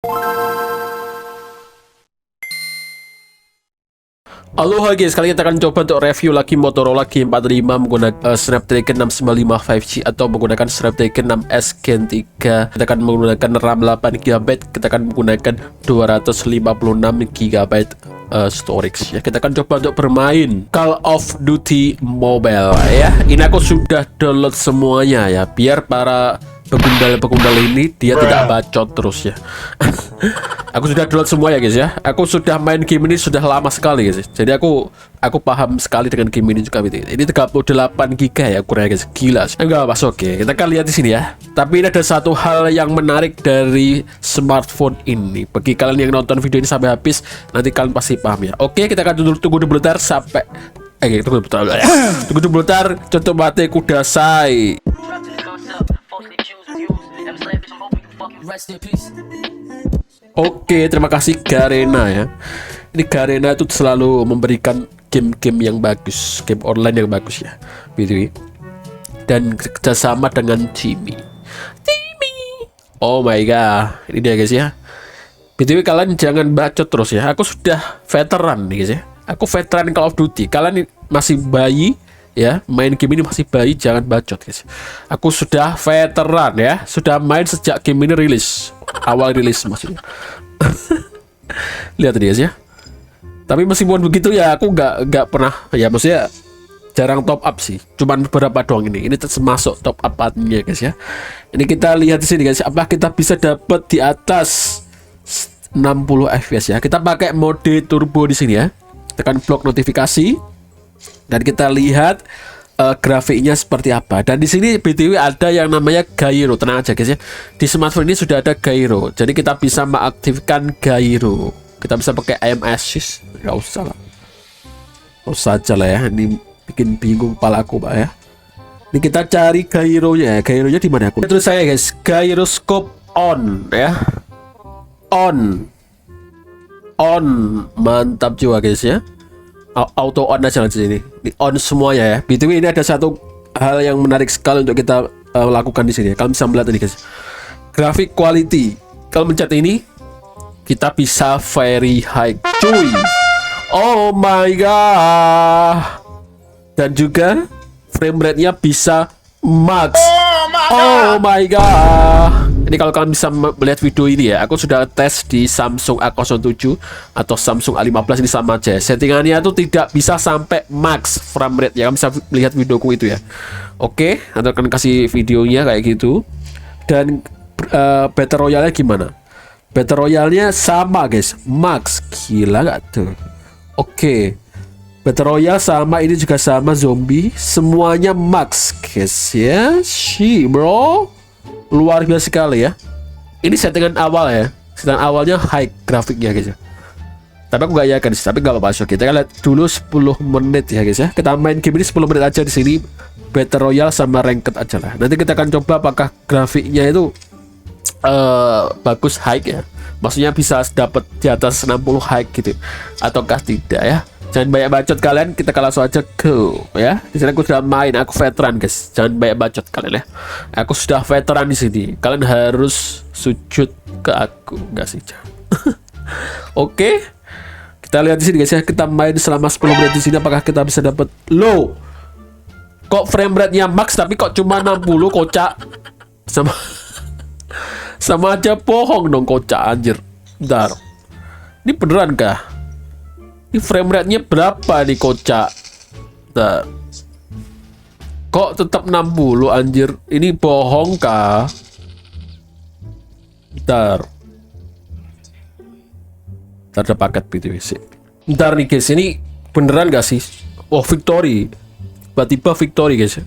Halo guys, kali kita akan coba untuk review lagi Motorola G45 menggunakan Snapdragon 695 5G atau menggunakan Snapdragon 6S Gen 3. Kita akan menggunakan RAM 8GB, kita akan menggunakan 256GB storage ya. Kita akan coba untuk bermain Call of Duty Mobile ya. Ini aku sudah download semuanya ya, biar para pegundal ini dia tidak bacot terus ya. Aku sudah download semua ya guys ya. Aku sudah main game ini sudah lama sekali guys. Jadi aku paham sekali dengan game ini juga gitu. Ini 38 GB ya kurang guys. Gila. Enggak pas oke. Kita akan lihat di sini ya. Tapi ini ada satu hal yang menarik dari smartphone ini. Bagi kalian yang nonton video ini sampai habis, nanti kalian pasti paham ya. Oke, kita akan tunggu dulu bentar sampai tunggu dulu bentar. Contoh mati kudasai. Oke, terima kasih Garena ya. Ini Garena itu selalu memberikan game-game yang bagus, game online yang bagus ya, BTW. Dan kerjasama dengan Jimmy. Oh my god, ini dia guys ya. BTW kalian jangan bacot terus ya. Aku sudah veteran nih guys ya. Aku veteran Call of Duty. Kalian masih bayi ya, main game ini masih bayi, jangan bacot guys. Aku sudah veteran ya, sudah main sejak game ini rilis, awal rilis maksudnya. Lihat guys ya. Tapi meskipun begitu ya, aku nggak pernah ya, maksudnya jarang top up sih, cuman beberapa doang ini termasuk top up-nya guys ya. Ini kita lihat di sini guys, apa kita bisa dapat di atas 60 fps ya. Kita pakai mode turbo di sini ya. Tekan blok notifikasi. Dan kita lihat grafiknya seperti apa. Dan di sini BTW ada yang namanya gyro. Tenang aja guys ya. Di smartphone ini sudah ada gyro. Jadi kita bisa mengaktifkan gyro. Kita bisa pakai IM assist. Gak usah lah. Gak usah aja lah ya. Ini bikin bingung kepala aku pak ya. Ini kita cari gyronya. Gyronya di mana aku? Terus saya guys, gyroscope on ya. On. Mantap juga guys ya. Auto on aja di sini. Di on semuanya ya. BTW ini ada satu hal yang menarik sekali untuk kita lakukan di sini. Kalian bisa melihat ini guys. Graphic quality. Kalau mencet ini, kita bisa very high, cuy. Oh my god. Dan juga frame rate-nya bisa max. Oh my god. Ini kalau kalian bisa melihat video ini ya, aku sudah tes di Samsung A07 atau Samsung A15, ini sama aja. Settingannya itu tidak bisa sampai max frame rate ya. Kalian bisa lihat videoku itu ya. Oke, nanti akan kasih videonya kayak gitu. Dan battle royale gimana? Battle royale-nya sama guys, max. Gila gak tuh? Oke. Battle royale sama, ini juga sama, zombie, semuanya max guys ya. Bro, luar biasa sekali ya. Ini settingan awal ya. Settingan awalnya high grafiknya guys ya. Tapi aku gak yakin sih, tapi gak apa-apa. Oke, kita lihat dulu 10 menit ya guys ya. Kita main game ini 10 menit aja di sini. Battle royale sama ranked aja lah. Nanti kita akan coba apakah grafiknya itu bagus high ya. Maksudnya bisa dapat di atas 60 high gitu ataukah tidak ya. Jangan banyak bacot kalian, kita langsung aja go ya. Di sini aku sudah main, aku veteran guys. Jangan banyak bacot kalian ya. Aku sudah veteran di sini. Kalian harus sujud ke aku, enggak sih? Oke. Kita lihat di sini guys ya. Kita main selama 10 menit di sini, apakah kita bisa dapat low? Kok frame rate-nya max tapi kok cuma 60, kocak. Sama aja bohong dong, kocak anjir. Bentar. Ini beneran kah? Ini frame rate-nya berapa nih kocak? Nah, kok tetap 60 anjir? Ini bohong kah? Bentar. Ada paket BTW sih. Bentar nih guys, ini beneran gak sih? Oh, victory. Tiba-tiba victory guys.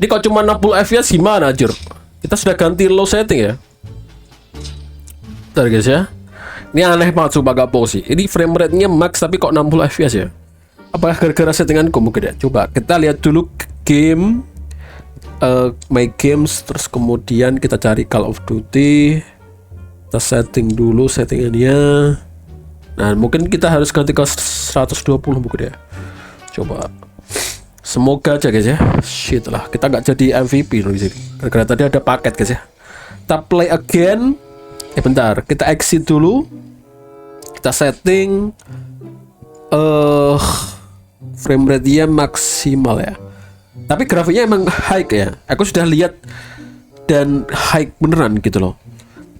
Ini kok cuma 60 fps gimana anjir? Kita sudah ganti low setting ya. Bentar guys ya. Ini aneh banget sumpah, gak sih. Ini frame rate-nya max tapi kok 60 fps ya. Apakah gara-gara settinganku mungkin ya? Coba kita lihat dulu game, my games, terus kemudian kita cari Call of Duty. Kita setting dulu settingannya. Nah mungkin kita harus ganti ke 120 mungkin ya. Coba. Semoga aja guys ya. Shit lah, kita nggak jadi MVP loh di sini. Gara-gara tadi ada paket guys ya. Kita play again. Bentar, kita exit dulu. Kita setting frame rate-nya maksimal ya. Tapi grafiknya emang high ya. Aku sudah lihat dan high beneran gitu loh.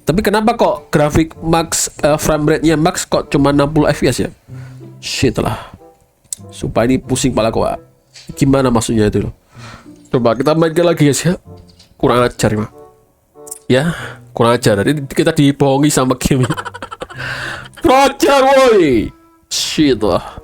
Tapi kenapa kok grafik max frame rate-nya max kok cuma 60 fps ya? Shit lah. Sumpah ini pusing pala kok. Gimana maksudnya itu loh? Coba kita mainkan lagi guys ya. Kurang ajar ya. Ya, kurang ajar. Jadi kita dibohongi sama game. Kurang ajar woi. Shit lah.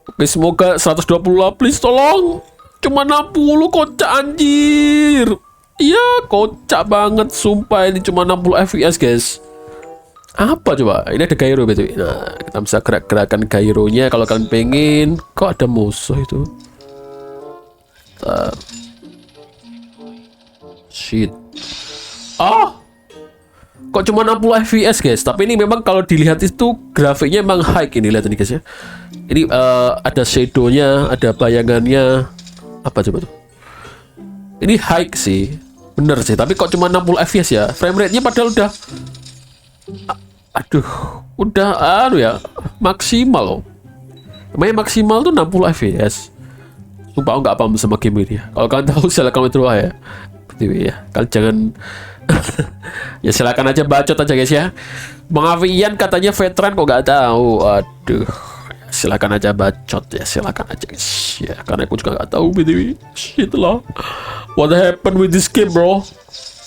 Oke, semoga 120 please tolong. Cuma 60 kocak anjir. Iya, kocak banget sumpah ini cuma 60 fps guys. Apa coba? Ini ada gyro betul. Nah, kita bisa gerak-gerakan gyronya kalau kalian pengen. Kok ada musuh itu? Bentar. Shit. Kok cuma 60 fps guys? Tapi ini memang kalau dilihat itu grafiknya emang high ini, lihat ini guys ya. Ini ada shadownya, ada bayangannya. Apa coba tuh? Ini high sih, bener sih. Tapi kok cuma 60 fps ya? Frame rate-nya padahal udah, udah ya maksimal loh. Namanya maksimal tuh 60 fps. Sumpah aku nggak paham sama game ini ya. Kalau kalian tahu silahkan komen di bawah ya. Ya, kalian jangan ya silakan aja bacot aja guys ya. Bang Avian katanya veteran kok nggak tahu. Aduh, silakan aja bacot ya, silakan aja guys ya, karena aku juga nggak tahu btw. Shit lah, what happened with this game bro?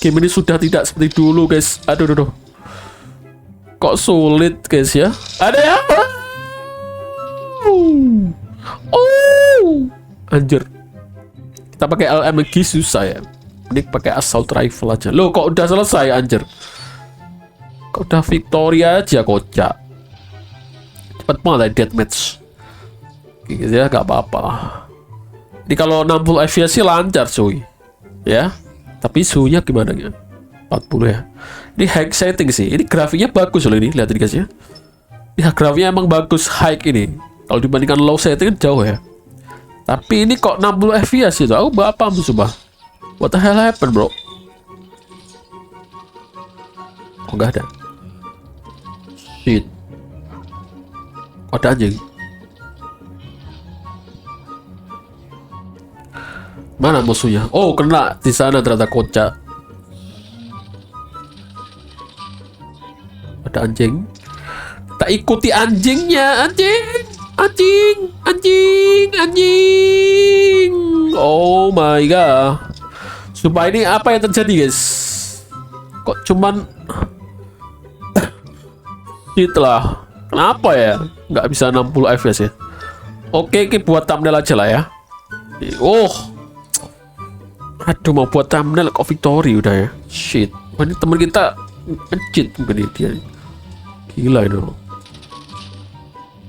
Game ini sudah tidak seperti dulu guys. Aduh. Kok sulit guys ya? Ada ya? Anjir, kita pakai LM lagi susah ya. Ini pakai assault rifle aja. Loh, kok udah selesai anjir? Kok udah victory aja kocak. Cepet banget ya deathmatch. Gitu ya, gak apa-apa. Ini kalau 60 fps sih lancar cuy. Ya. Tapi suhunya gimana ya? 40 ya. Ini high setting sih. Ini grafiknya bagus loh ini. Lihat ini guys ya. Ini grafiknya emang bagus high ini. Kalau dibandingkan low setting kan jauh ya. Tapi ini kok 60 fps itu? Aku gak paham tuh coba. What the hell happened bro? Oh nggak ada. Shit. Oh, ada anjing. Mana musuhnya? Oh kena di sana ternyata kocak. Ada anjing. Tak ikuti anjingnya, anjing. Oh my god. Sumpah ini apa yang terjadi guys? Kok cuman itulah. Kenapa ya? Nggak bisa 60 fps ya? Oke, buat thumbnail aja lah ya. Oh. Aduh, mau buat thumbnail kok victory udah ya. Shit. Ini teman kita cheat mungkin dia. Gila itu.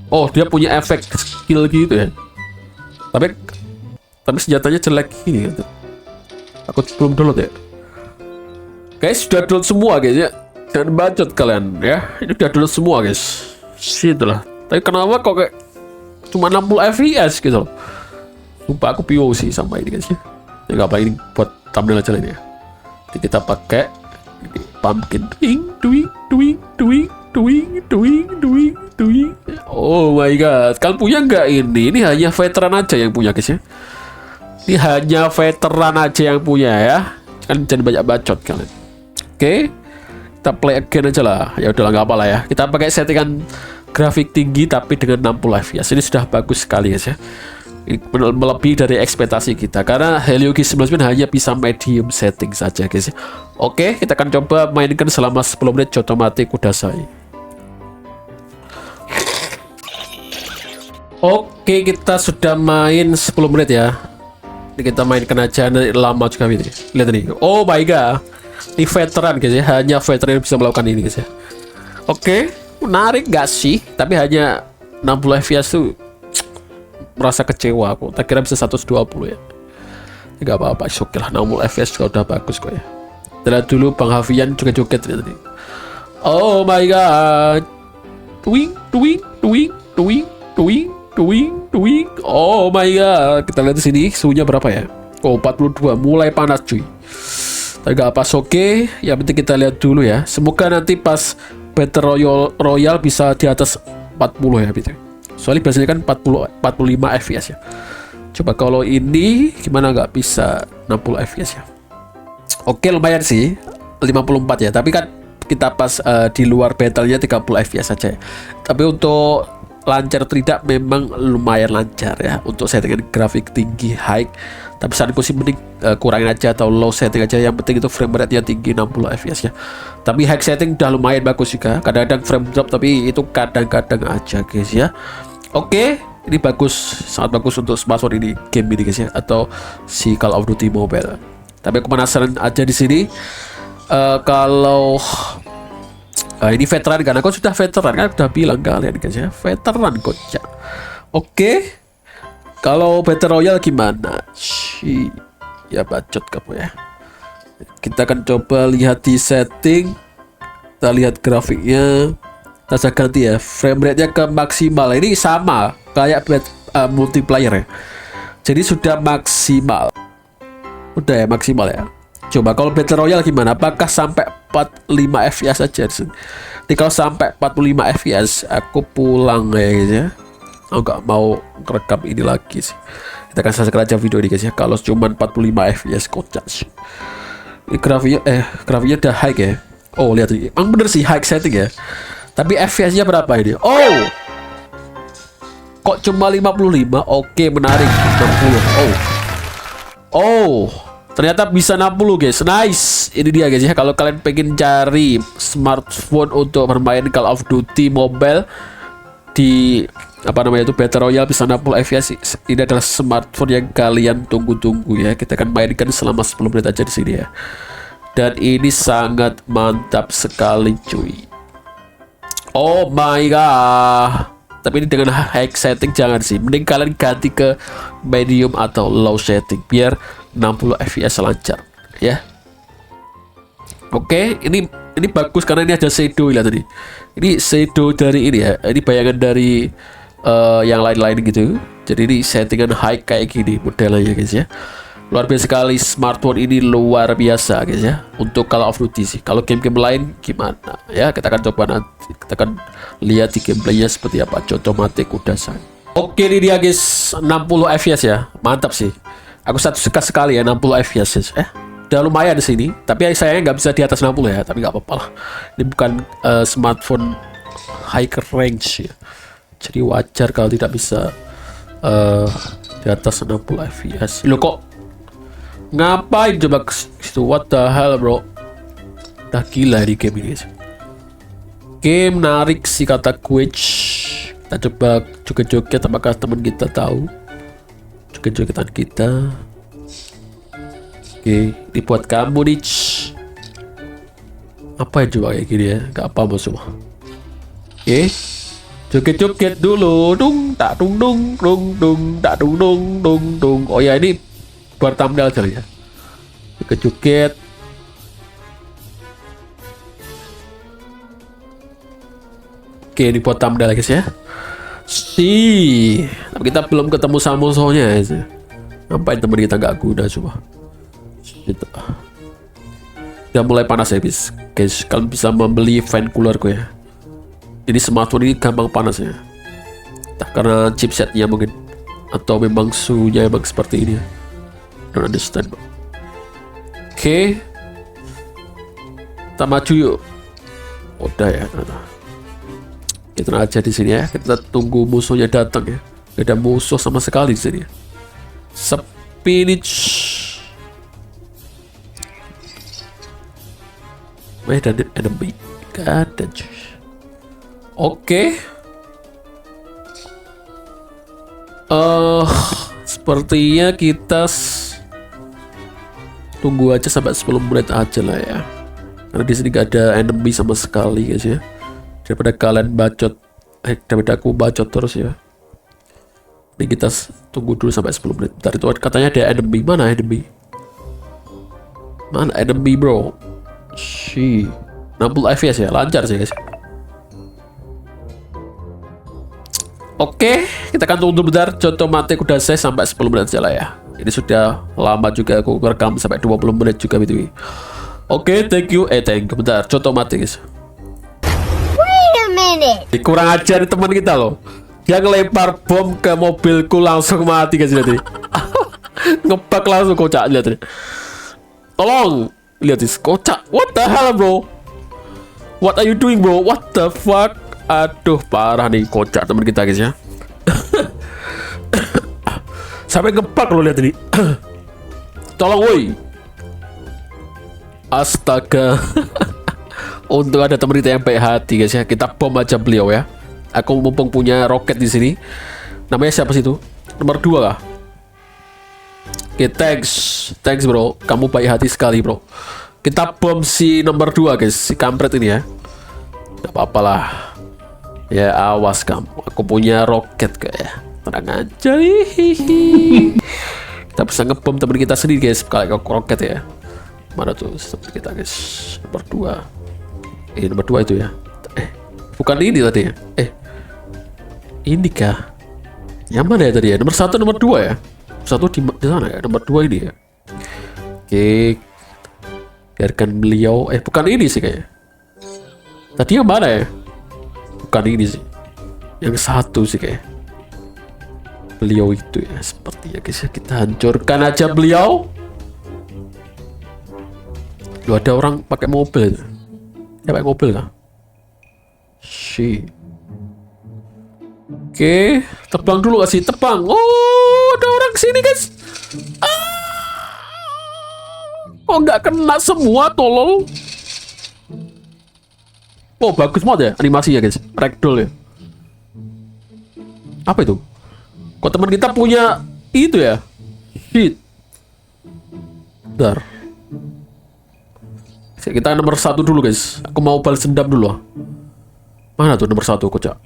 Oh, dia punya efek skill gitu ya. Tapi senjatanya jelek gini gitu. Aku belum download ya. Guys, sudah download semua guys ya. Jangan bacot kalian ya. Ini udah download semua guys. Shit lah. Tapi kenapa kok kayak cuma 60 fps gitu loh. Sumpah aku POC sama ini guys ya. Ya nggak apa, ini buat thumbnail aja ini ya. Jadi kita pakai ini, pumpkin doing. Oh my god. Kalian punya nggak ini? Ini hanya veteran aja yang punya guys ya. Ini hanya veteran aja yang punya ya. Kan jangan banyak bacot kalian. Oke. Kita play again aja lah. Ya udahlah nggak apa lah ya. Kita pakai settingan grafik tinggi tapi dengan 60 fps. Ini sudah bagus sekali guys ya. Ini melebihi dari ekspektasi kita karena Helio G99 hanya bisa medium setting saja guys ya. Oke, kita akan coba mainkan selama 10 menit otomatis Kudasai. Oke, kita sudah main 10 menit ya. Ini kita mainkan aja, lama juga ini. Lihat nih. Oh my god. Ini veteran guys ya. Hanya veteran yang bisa melakukan ini guys ya. Oke, menarik gak sih? Tapi hanya 60 fps tuh merasa kecewa aku. Tak kira bisa 120 ya. Gak apa-apa, oke lah. 60 fps juga udah bagus kok ya. Lihat dulu Bang Hafian joget-joget tadi. Oh my god. Doing. Oh my god. Kita lihat di sini suhunya berapa ya? Oh 42, mulai panas cuy. Agak apa oke, yang penting kita lihat dulu ya. Semoga nanti pas Battle Royale bisa di atas 40 ya BTW. Soalnya biasanya kan 40 45 fps ya. Coba kalau ini gimana nggak bisa 60 fps ya. Oke, lumayan sih 54 ya, tapi kan kita pas di luar battle-nya 30 fps saja ya. Tapi untuk lancar tidak memang lumayan lancar ya untuk settingan grafik tinggi high, tapi saranku sih mending kurangin aja atau low setting aja, yang penting itu frame rate nya tinggi 60 fps ya. Tapi high setting udah lumayan bagus juga, kadang-kadang frame drop tapi itu kadang-kadang aja guys ya. Oke, ini bagus, sangat bagus untuk smartphone ini, game ini guys ya, atau si Call of Duty Mobile. Tapi aku penasaran aja di sini kalau ini veteran kan, aku sudah veteran kan, udah bilang kalian guys ya, veteran kocak. Oke, kalau Battle Royale gimana? Ya bacot kamu ya. Kita akan coba lihat di setting, kita lihat grafiknya, kita ganti ya, frame rate-nya ke maksimal. Ini sama kayak multiplayer ya, jadi sudah maksimal, udah ya maksimal ya. Coba kalau Battle Royale gimana? Apakah sampai 45 fps aja? Jadi kalau sampai 45 fps aku pulang ya guys ya. Aku nggak mau rekam ini lagi sih. Kita akan selesaikan aja video ini guys ya. Kalau cuma 45 fps kocak sih. Ini grafiknya udah high ya. Oh lihat ini, emang bener sih high setting ya. Tapi fps nya berapa ini? Oh, kok cuma 55? Oke, menarik. 60. Oh, ternyata bisa 60 guys, nice. Ini dia guys ya, kalau kalian pengen cari smartphone untuk bermain Call of Duty Mobile di apa namanya itu Battle Royale bisa 60 fps, ini adalah smartphone yang kalian tunggu-tunggu ya. Kita akan mainkan selama 10 menit aja di sini ya. Dan ini sangat mantap sekali cuy. Oh my god. Tapi ini dengan high setting jangan sih, mending kalian ganti ke medium atau low setting biar 60 fps lancar ya. Oke, ini bagus karena ini ada shadow ya tadi. Ini shadow dari ini ya, ini bayangan dari yang lain-lain gitu. Jadi ini settingan high kayak gini modelnya guys ya. Luar biasa sekali, smartphone ini luar biasa guys ya. Untuk Call of Duty sih. Kalau game-game lain gimana ya, kita akan coba nanti, kita akan lihat di gameplaynya seperti apa. Contoh mati kuda saya. Oke, ini dia guys, 60 fps ya, mantap sih. Aku suka sekali ya 60 fps ya. Udah lumayan di sini, tapi saya nggak bisa di atas 60 ya, tapi nggak apa-apa lah. Ini bukan smartphone high range ya, jadi wajar kalau tidak bisa di atas 60 fps. Loh kok ngapain coba ke situ? What the hell bro? Udah gila di game ini guys. Game menarik sih kata Quitch. Kita coba joget-joget, apakah teman kita tahu joget-jogetan kita. Oke, ini buat kamu nih. Apa yang coba kayak gini ya? Gak apa-apa semua. Oke, joget-joget dulu. Dung tak dung dung dung dung tak dung dung dung dung. Oh ya, ini buat thumbnail aja ya. Joget-joget. Oke, ini buat thumbnail guys ya. Tapi kita belum ketemu sama musuhnya ya. Ngapain teman kita nggak guna coba. Gitu. Udah mulai panas ya guys. Kalian bisa membeli fan coolerku ya. Jadi smartphone ini gampang panas ya. Entah karena chipsetnya mungkin, atau memang suhunya emang seperti ini ya. Don't understand. Oke, kita maju yuk. Udah ya ternyata. Kita aja di sini ya. Kita tunggu musuhnya datang ya. Gak ada musuh sama sekali di sini. Spinach. Dan enemy. Gak ada cuy. Oke. Sepertinya kita tunggu aja sampai 10 menit aja lah ya. Karena di sini gak ada enemy sama sekali guys ya. Daripada kalian bacot, daripada aku bacot terus ya. Ini kita tunggu dulu sampai 10 menit. Bentar, itu katanya ada enemy. Mana enemy? Mana enemy bro? 60 fps ya, lancar sih guys. Oke, kita akan tunggu bentar. Contoh mati udah saya sampai 10 menit aja lah ya. Ini sudah lama juga, aku rekam sampai 20 menit juga gitu. Oke, thank you. Thank you. Bentar, contoh mati guys. Wait a minute. Kurang ajar teman kita loh. Dia ngelempar bom ke mobilku langsung mati guys, lihat ini. Ngebak langsung, kocak, lihat ini. Tolong, lihat ini, kocak. What the hell bro? What are you doing bro? What the fuck? Aduh, parah nih, kocak teman kita guys ya. Sampai ngebak lo, lihat ini. Tolong woi. Astaga. Untuk ada teman kita yang baik hati guys ya. Kita bom aja beliau ya. Aku mumpung punya roket di sini. Namanya siapa sih itu? Nomor 2 kah? Oke, thanks bro. Kamu baik hati sekali bro. Kita bom si nomor 2 guys, si kampret ini ya. Gak apa-apa lah. Ya awas kamu. Aku punya roket kayak. Tenang aja. Kita bisa ngebom teman kita sendiri guys. Kalau roket ya. Mana tuh teman kita guys? Nomor 2. Nomor 2 itu ya. Bukan ini tadi ya. Ini kah? Yang mana ya tadi ya? Nomor 1, nomor 2 ya? 1 di sana ya? Nomor 2 ini ya? Oke. Biarkan beliau. Bukan ini sih kayaknya. Tadi yang mana ya? Bukan ini sih. Yang 1 sih kayak. Beliau itu ya. Sepertinya guys ya. Kita hancurkan aja beliau. Loh, ada orang pakai mobil itu. Dia pakai mobil kah? Shit. Oke, tebang dulu gak sih? Tebang. Oh, ada orang sini guys. Oh, nggak kena semua, tolol. Oh, bagus banget ya animasinya guys. Ragdoll ya. Apa itu? Kok teman kita punya itu ya? Shit. Bentar. Kita nomor 1 dulu guys. Aku mau balas dendam dulu. Mana tuh nomor 1 kocak?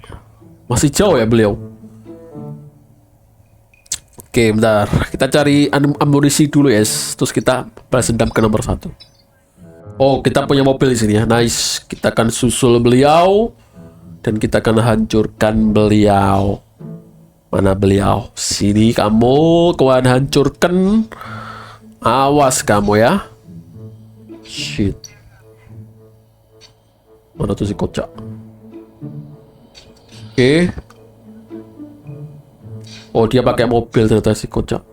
Masih jauh ya beliau. Oke, bentar. Kita cari amunisi dulu guys. Terus kita balas dendam ke nomor 1. Oh, kita punya mobil di sini ya. Nice. Kita akan susul beliau dan kita akan hancurkan beliau. Mana beliau? Sini kamu. Kau hancurkan. Awas kamu ya. Shit. Mana tuh si kocak? Oke. Oh, dia pakai mobil ternyata si kocak.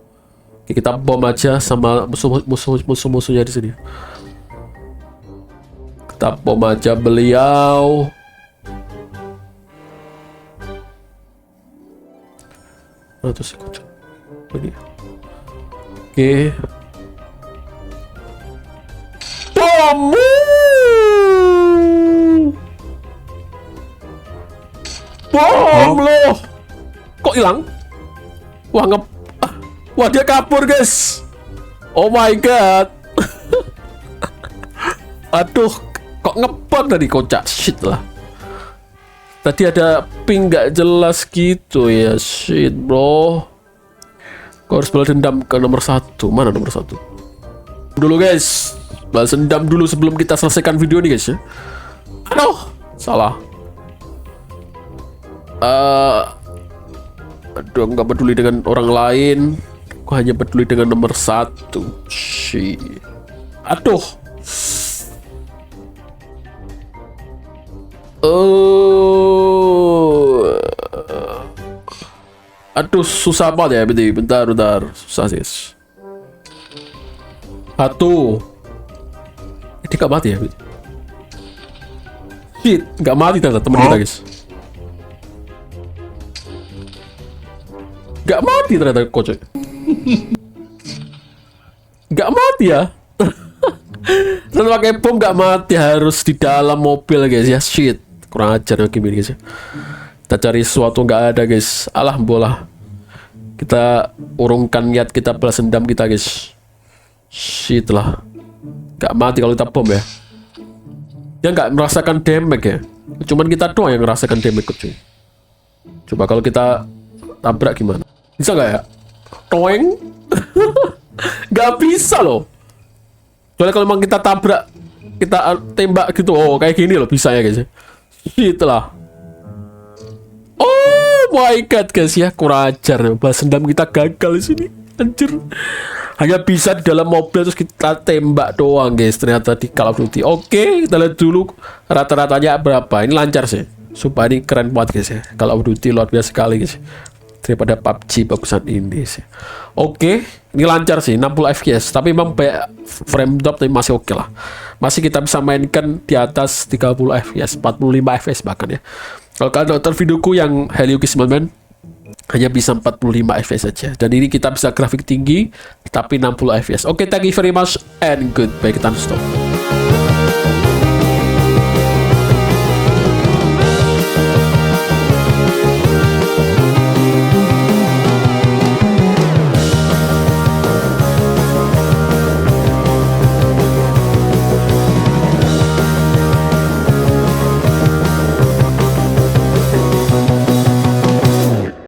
Oke, kita bom aja sama musuh-musuhnya di sini. Kita bom aja beliau. Mana tuh si kocak? Ini. Oke. Bom! Bom loh. Kok hilang? Wah, dia kabur guys. Oh my god. Aduh, kok ngebom tadi kocak. Shit lah. Tadi ada ping gak jelas gitu ya. Shit bro. Kau harus balas dendam ke nomor 1. Mana nomor 1? Dulu guys. Balas dendam dulu sebelum kita selesaikan video ini guys ya. Aduh, salah. Aduh, nggak peduli dengan orang lain. Aku hanya peduli dengan nomor 1. Shit. Aduh. Aduh, susah banget ya. Bentar. Susah sih. 1. Dia gak mati ya? Shit, gak mati ternyata teman kita guys. Gak mati ternyata kocok. Gak mati ya. Terus pakai bom gak mati, harus di dalam mobil guys ya. Shit, kurang ajar game ini guys ya. Kita cari sesuatu gak ada guys. Alhamdulillah. Kita urungkan niat kita, balas dendam kita guys. Shit lah. Gak mati kalau kita bom ya. Dia gak merasakan damage ya. Cuman kita doang yang merasakan damage cuy. Coba kalau kita tabrak gimana? Bisa gak ya? Toeng. Gak bisa loh. Soalnya kalau memang kita tabrak, kita tembak gitu, oh kayak gini loh bisa ya guys. Shit lah. Oh my god guys ya, kurang ajar. Balas dendam kita gagal di sini. Anjir. Hanya bisa di dalam mobil terus kita tembak doang guys. Ternyata di Call of Duty. Oke, kita lihat dulu rata-ratanya berapa. Ini lancar sih. Sumpah ini keren banget guys ya. Call of Duty luar biasa sekali guys. Daripada PUBG bagusan ini sih. Oke, ini lancar sih 60 fps. Tapi memang banyak frame drop tapi masih oke lah. Masih kita bisa mainkan di atas 30 fps, 45 fps bahkan ya. Kalau kalian nonton videoku yang Helio X9 hanya bisa 45 fps saja. Dan ini kita bisa grafik tinggi tapi 60 fps. Oke, thank you very much and goodbye. Kita stop.